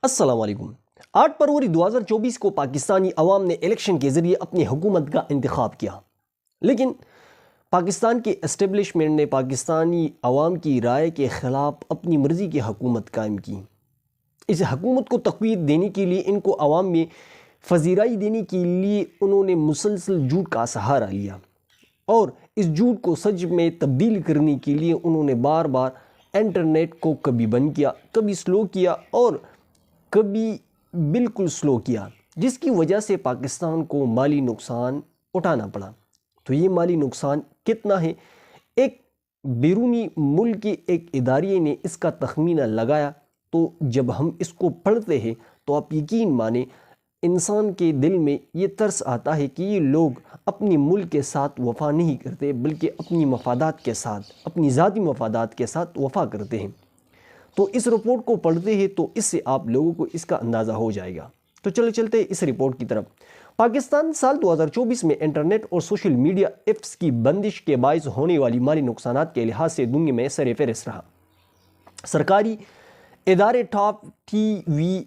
السلام علیکم۔ 8 فروری 2024 کو پاکستانی عوام نے الیکشن کے ذریعے اپنی حکومت کا انتخاب کیا، لیکن پاکستان کے اسٹیبلشمنٹ نے پاکستانی عوام کی رائے کے خلاف اپنی مرضی کی حکومت قائم کی۔ اس حکومت کو تقویت دینے کے لیے، ان کو عوام میں پذیرائی دینے کے لیے انہوں نے مسلسل جھوٹ کا سہارا لیا، اور اس جھوٹ کو سچ میں تبدیل کرنے کے لیے انہوں نے بار بار انٹرنیٹ کو کبھی بند کیا، کبھی سلو کیا اور کبھی بالکل سلو کیا، جس کی وجہ سے پاکستان کو مالی نقصان اٹھانا پڑا۔ تو یہ مالی نقصان کتنا ہے؟ ایک بیرونی ملک کے ایک ادارے نے اس کا تخمینہ لگایا، تو جب ہم اس کو پڑھتے ہیں تو آپ یقین مانیں انسان کے دل میں یہ ترس آتا ہے کہ یہ لوگ اپنی ملک کے ساتھ وفا نہیں کرتے، بلکہ اپنی مفادات کے ساتھ، اپنی ذاتی مفادات کے ساتھ وفا کرتے ہیں۔ تو اس رپورٹ کو پڑھتے ہیں تو اس سے آپ لوگوں کو اس کا اندازہ ہو جائے گا۔ تو چلتے اس رپورٹ کی طرف۔ پاکستان سال 2024 میں انٹرنیٹ اور سوشل میڈیا ایپس کی بندش کے باعث ہونے والی مالی نقصانات کے لحاظ سے دنیا میں سر فہرست رہا۔ سرکاری ادارے ٹاپ ٹی وی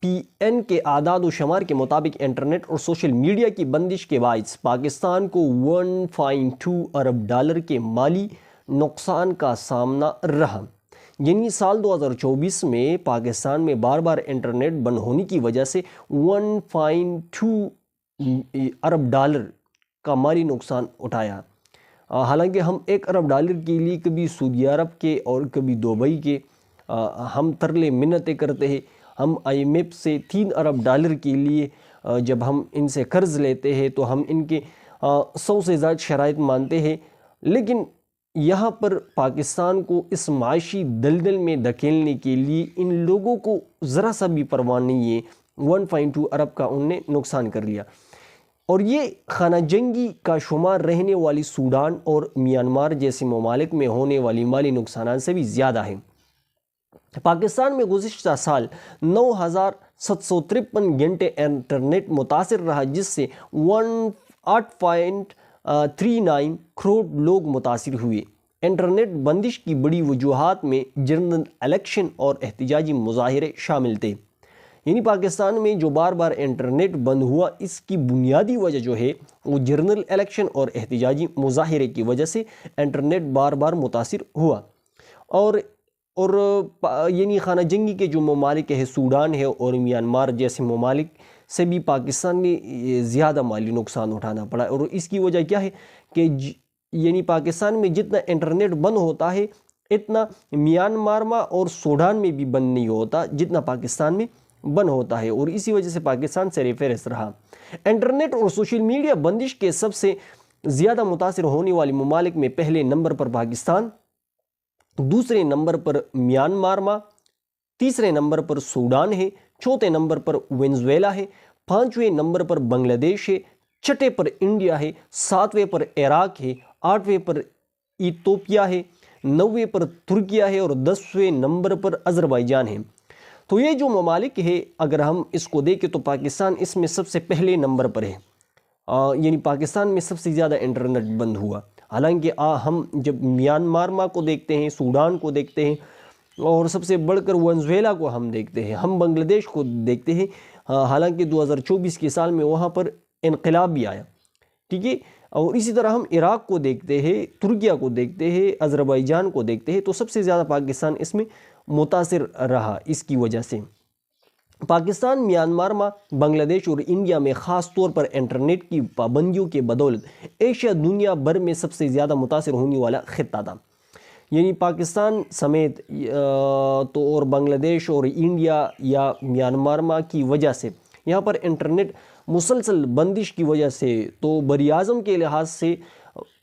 پی این کے اعداد و شمار کے مطابق انٹرنیٹ اور سوشل میڈیا کی بندش کے باعث پاکستان کو $1.2 ارب کے مالی نقصان کا سامنا رہا۔ یعنی سال 2024 میں پاکستان میں بار بار انٹرنیٹ بند ہونے کی وجہ سے $1.2 ارب کا مالی نقصان اٹھایا۔ حالانکہ ہم $1 ارب کے لیے کبھی سعودی عرب کے اور کبھی دبئی کے ہم ترلے منتیں کرتے ہیں۔ ہم IMF سے $3 ارب کے لیے جب ہم ان سے قرض لیتے ہیں تو ہم ان کے 100 سے زائد شرائط مانتے ہیں، لیکن یہاں پر پاکستان کو اس معاشی دلدل میں دھکیلنے کے لیے ان لوگوں کو ذرا سا بھی پرواہ نہیں ہے۔ 1.2 ارب کا ان نے نقصان کر لیا، اور یہ خانہ جنگی کا شمار رہنے والی سوڈان اور میانمار جیسے ممالک میں ہونے والی مالی نقصانات سے بھی زیادہ ہے۔ پاکستان میں گزشتہ سال 9,753 گھنٹے انٹرنیٹ متاثر رہا، جس سے 8.39 کروڑ لوگ متاثر ہوئے۔ انٹرنیٹ بندش کی بڑی وجوہات میں جنرل الیکشن اور احتجاجی مظاہرے شامل تھے۔ یعنی پاکستان میں جو بار بار انٹرنیٹ بند ہوا، اس کی بنیادی وجہ جو ہے وہ جنرل الیکشن اور احتجاجی مظاہرے کی وجہ سے انٹرنیٹ بار بار متاثر ہوا۔ اور یعنی خانہ جنگی کے جو ممالک ہے، سوڈان ہے اور میانمار جیسے ممالک سے بھی پاکستان میں زیادہ مالی نقصان اٹھانا پڑا۔ اور اس کی وجہ کیا ہے کہ یعنی پاکستان میں جتنا انٹرنیٹ بند ہوتا ہے اتنا میانمار اور سوڈان میں بھی بند نہیں ہوتا جتنا پاکستان میں بند ہوتا ہے، اور اسی وجہ سے پاکستان سر فہرست رہا۔ انٹرنیٹ اور سوشل میڈیا بندش کے سب سے زیادہ متاثر ہونے والے ممالک میں پہلے نمبر پر پاکستان، دوسرے نمبر پر میانمار، تیسرے نمبر پر سوڈان ہے، چوتھے نمبر پر وینزویلا ہے، پانچویں نمبر پر بنگلہ دیش ہے، چھٹے پر انڈیا ہے، ساتویں پر عراق ہے، آٹھویں پر ایتھوپیا ہے، نویں پر ترکیہ ہے اور 10ویں نمبر پر آذربائیجان ہے۔ تو یہ جو ممالک ہے اگر ہم اس کو دیکھیں تو پاکستان اس میں سب سے پہلے نمبر پر ہے۔ یعنی پاکستان میں سب سے زیادہ انٹرنیٹ بند ہوا۔ حالانکہ ہم جب میانمار کو دیکھتے ہیں، سوڈان کو دیکھتے ہیں، اور سب سے بڑھ کر وینزویلا کو ہم دیکھتے ہیں، ہم بنگلہ دیش کو دیکھتے ہیں، حالانکہ 2024 کے سال میں وہاں پر انقلاب بھی آیا، ٹھیک ہے۔ اور اسی طرح ہم عراق کو دیکھتے ہیں، ترکیہ کو دیکھتے ہیں، آذربائیجان کو دیکھتے ہیں، تو سب سے زیادہ پاکستان اس میں متاثر رہا۔ اس کی وجہ سے پاکستان، میانمار، بنگلہ دیش اور انڈیا میں خاص طور پر انٹرنیٹ کی پابندیوں کے بدولت ایشیا دنیا بھر میں سب سے زیادہ متاثر ہونے والا خطہ تھا۔ یعنی پاکستان سمیت تو اور بنگلہ دیش اور انڈیا یا میانمار کی وجہ سے یہاں پر انٹرنیٹ مسلسل بندش کی وجہ سے تو بر اعظم کے لحاظ سے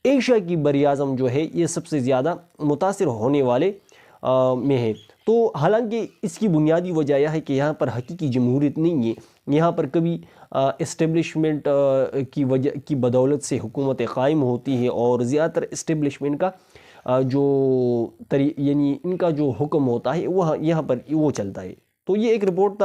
ایشیا کی بر اعظم جو ہے یہ سب سے زیادہ متاثر ہونے والے میں ہے۔ تو حالانکہ اس کی بنیادی وجہ یہ ہے کہ یہاں پر حقیقی جمہوریت نہیں ہے، یہاں پر کبھی اسٹیبلشمنٹ کی بدولت سے حکومتیں قائم ہوتی ہیں، اور زیادہ تر اسٹیبلشمنٹ کا یعنی ان کا جو حکم ہوتا ہے وہ یہاں پر وہ چلتا ہے۔ تو یہ ایک رپورٹ تھا۔